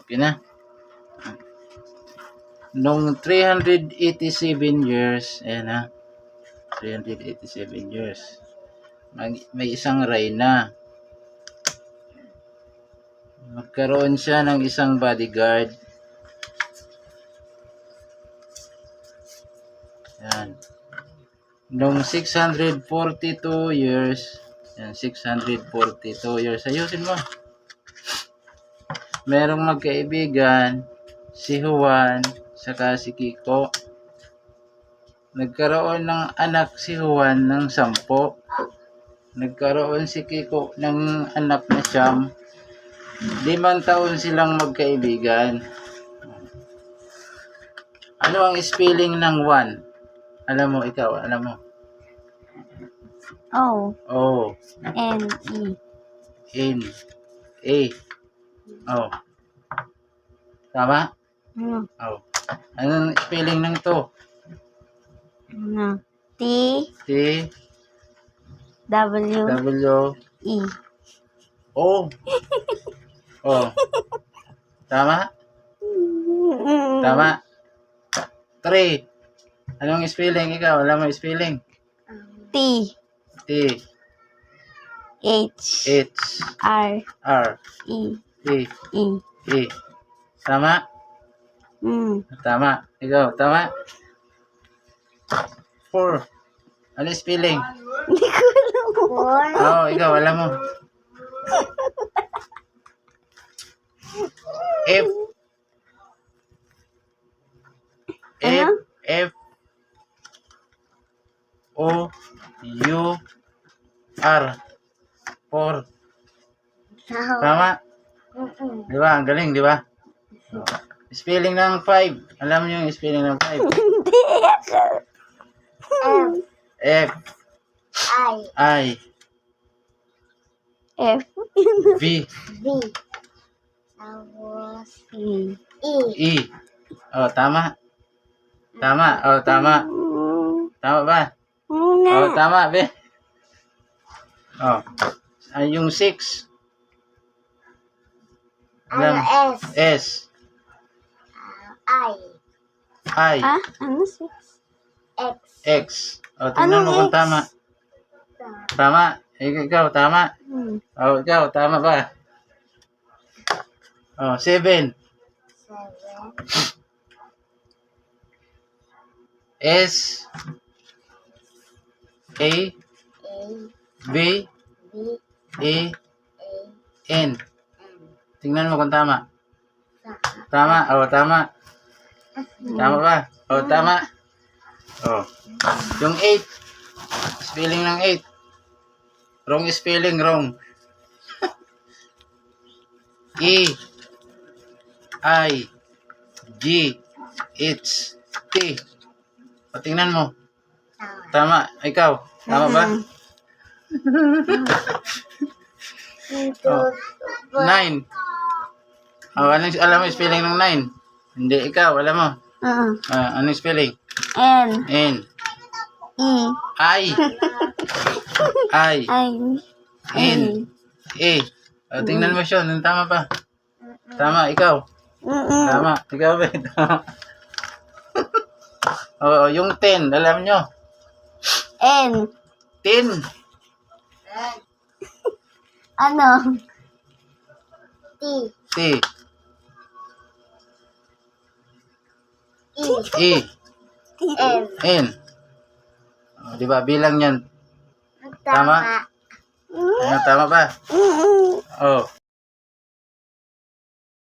Okay na. Nung 387 years, ayan ha, 387 years, may isang reyna. Magkaroon siya ng isang bodyguard. Yan. Nung 642 years, yan, 642 years, ayusin mo. Merong magkaibigan, si Juan, saka si Kiko. Nagkaroon ng anak si Juan ng 10. Nagkaroon si Kiko ng anak na 9. 5 taon silang magkaibigan. Ano ang spelling ng 1? Alam mo, ikaw, alam mo. O. O. N. E. N. A. O. Tama? O. Anong spelling ng to? T. T. W. W. E. O. O. Tama? Tama? 3. Anong spelling? Ikaw, alam mo spelling? T. T. H. H. R. R. E. E. E. E. Tama? Tama. Ikaw, tama? 4. Ano spelling? Hindi ko alam. Oo, ikaw, alam mo. F. F. Ano? F. O. U. R. 4. Tama? Di ba? Ang galing, di ba? Spelling ng 5. Alam niyo yung spelling ng 5? Hindi. F. I. F. V. E. E. Oh, tama. Tama. Oh, tama. Tama ba? Oh, tama, be. Oh. Ay, yung 6. Alam. S. I. Ano 6? X. Oh, tingnan mo kung tama. Tama. Ikaw, tama. Oh, ikaw, tama ba? Oh, 7. S. A. B. A. N. Tingnan mo kung tama. Tama. Oh, tama. Tama ba? Oh, tama. Oh. Yung 8. Spelling ng 8. Wrong spelling, wrong. E. I. G. H. T. O, tingnan mo. Tama. Ikaw. Tama ba? 9. Oh, anong alam mo spelling ng 9? Hindi, ikaw. Alam mo. Anong spelling? N. N. E. I. I. I. N. A. O, tingnan mo siya. Tama ba? Tama. Ikaw. Tama. Ikaw ba? Tama. Oo, yung 10. Alam nyo. N. 10. Ano? T. E. N. O, di ba? Bilang yan. Tama? Tama ba? Oh.